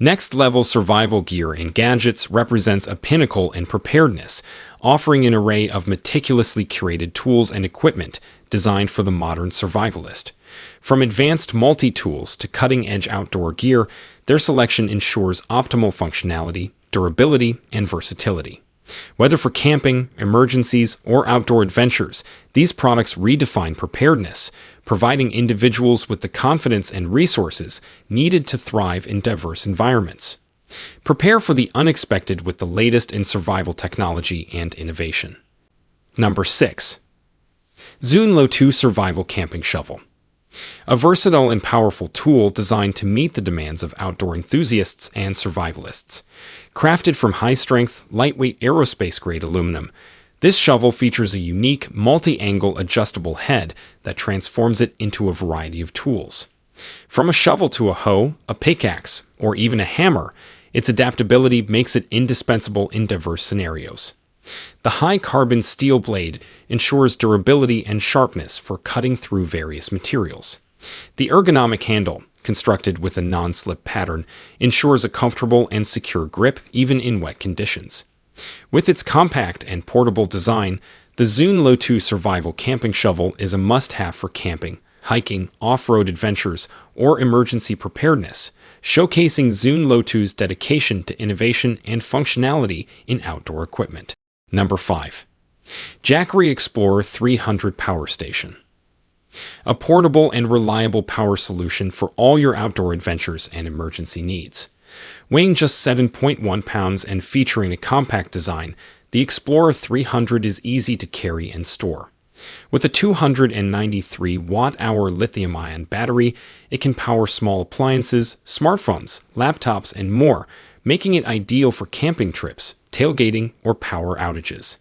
Next-level survival gear and gadgets represents a pinnacle in preparedness, offering an array of meticulously curated tools and equipment designed for the modern survivalist. From advanced multi-tools to cutting-edge outdoor gear, their selection ensures optimal functionality, durability, and versatility. Whether for camping, emergencies, or outdoor adventures, these products redefine preparedness, providing individuals with the confidence and resources needed to thrive in diverse environments. Prepare for the unexpected with the latest in survival technology and innovation. Number 6. Zune Lotoo Survival Camping Shovel. A versatile and powerful tool designed to meet the demands of outdoor enthusiasts and survivalists. Crafted from high-strength, lightweight aerospace-grade aluminum, this shovel features a unique, multi-angle adjustable head that transforms it into a variety of tools. From a shovel to a hoe, a pickaxe, or even a hammer, its adaptability makes it indispensable in diverse scenarios. The high-carbon steel blade ensures durability and sharpness for cutting through various materials. The ergonomic handle, constructed with a non-slip pattern, ensures a comfortable and secure grip even in wet conditions. With its compact and portable design, the Zune Lotoo Survival Camping Shovel is a must-have for camping, hiking, off-road adventures, or emergency preparedness, showcasing Zune Lotoo's dedication to innovation and functionality in outdoor equipment. Number 5. Jackery Explorer 300 Power Station. A portable and reliable power solution for all your outdoor adventures and emergency needs. Weighing just 7.1 pounds and featuring a compact design, the Explorer 300 is easy to carry and store. With a 293 watt-hour lithium-ion battery, it can power small appliances, smartphones, laptops, and more, making it ideal for camping trips, tailgating, or power outages.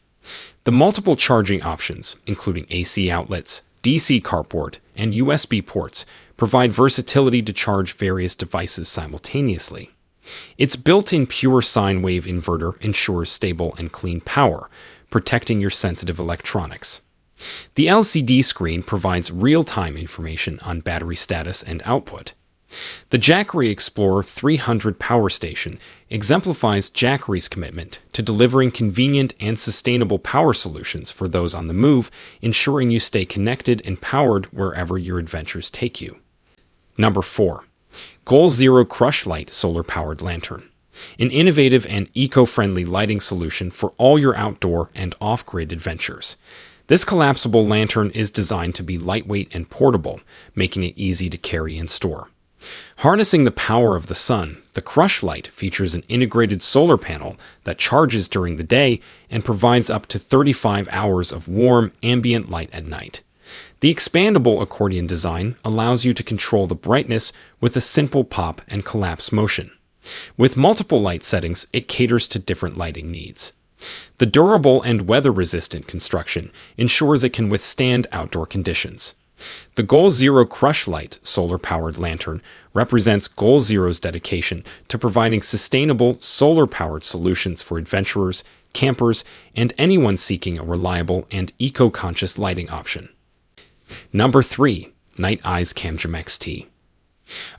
The multiple charging options, including AC outlets, DC carport, and USB ports, provide versatility to charge various devices simultaneously. Its built-in pure sine wave inverter ensures stable and clean power, protecting your sensitive electronics. The LCD screen provides real-time information on battery status and output. The Jackery Explorer 300 Power Station exemplifies Jackery's commitment to delivering convenient and sustainable power solutions for those on the move, ensuring you stay connected and powered wherever your adventures take you. Number 4. Goal Zero Crush Light Solar-Powered Lantern. An innovative and eco-friendly lighting solution for all your outdoor and off-grid adventures. This collapsible lantern is designed to be lightweight and portable, making it easy to carry and store. Harnessing the power of the sun, the Crush Light features an integrated solar panel that charges during the day and provides up to 35 hours of warm, ambient light at night. The expandable accordion design allows you to control the brightness with a simple pop and collapse motion. With multiple light settings, it caters to different lighting needs. The durable and weather-resistant construction ensures it can withstand outdoor conditions. The Goal Zero Crush Light solar-powered lantern represents Goal Zero's dedication to providing sustainable, solar-powered solutions for adventurers, campers, and anyone seeking a reliable and eco-conscious lighting option. Number 3. Nite Ize CamJam XT.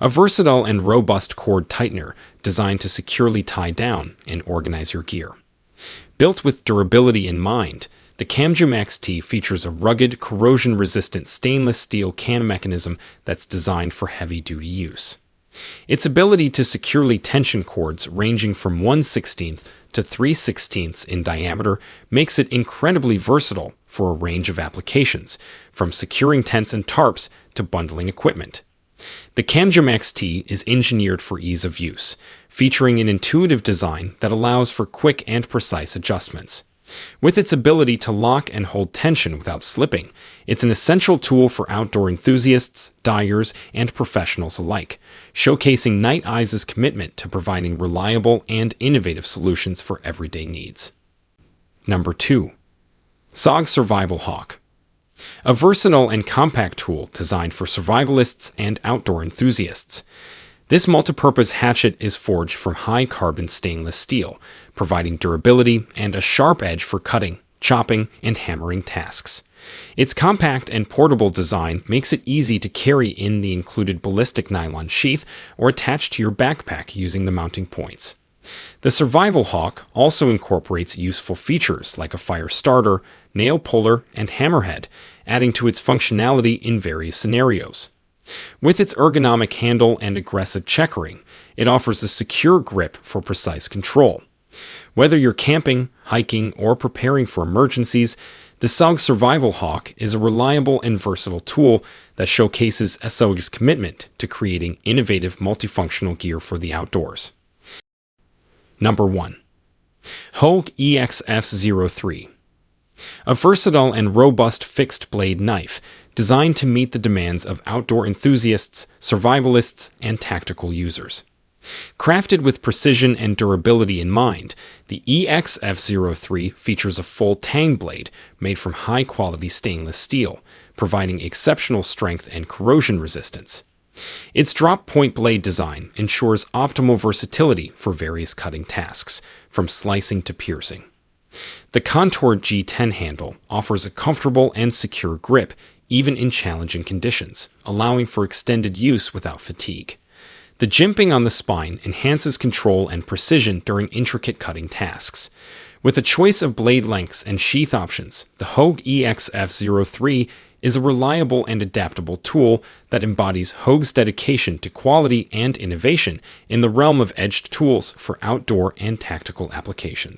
A versatile and robust cord tightener designed to securely tie down and organize your gear. Built with durability in mind, the CamJam XT features a rugged, corrosion-resistant stainless steel can mechanism that's designed for heavy-duty use. Its ability to securely tension cords ranging from 1/16 to 3/16 in diameter makes it incredibly versatile for a range of applications, from securing tents and tarps to bundling equipment. The CamJam XT is engineered for ease of use, featuring an intuitive design that allows for quick and precise adjustments. With its ability to lock and hold tension without slipping, it's an essential tool for outdoor enthusiasts, dyers, and professionals alike, showcasing Nite Ize's commitment to providing reliable and innovative solutions for everyday needs. Number 2. Sog Survival Hawk. A versatile and compact tool designed for survivalists and outdoor enthusiasts. This multipurpose hatchet is forged from high-carbon stainless steel, providing durability and a sharp edge for cutting, chopping, and hammering tasks. Its compact and portable design makes it easy to carry in the included ballistic nylon sheath or attach to your backpack using the mounting points. The Survival Hawk also incorporates useful features like a fire starter, nail puller, and hammerhead, adding to its functionality in various scenarios. With its ergonomic handle and aggressive checkering, it offers a secure grip for precise control. Whether you're camping, hiking, or preparing for emergencies, the Sog Survival Hawk is a reliable and versatile tool that showcases Sog's commitment to creating innovative multifunctional gear for the outdoors. Number 1. Hogue EX-F03. A versatile and robust fixed-blade knife designed to meet the demands of outdoor enthusiasts, survivalists, and tactical users. Crafted with precision and durability in mind, the EX-F03 features a full tang blade made from high-quality stainless steel, providing exceptional strength and corrosion resistance. Its drop-point blade design ensures optimal versatility for various cutting tasks, from slicing to piercing. The contoured G10 handle offers a comfortable and secure grip even in challenging conditions, allowing for extended use without fatigue. The jimping on the spine enhances control and precision during intricate cutting tasks. With a choice of blade lengths and sheath options, the Hogue EX-F03 is a reliable and adaptable tool that embodies Hogue's dedication to quality and innovation in the realm of edged tools for outdoor and tactical applications.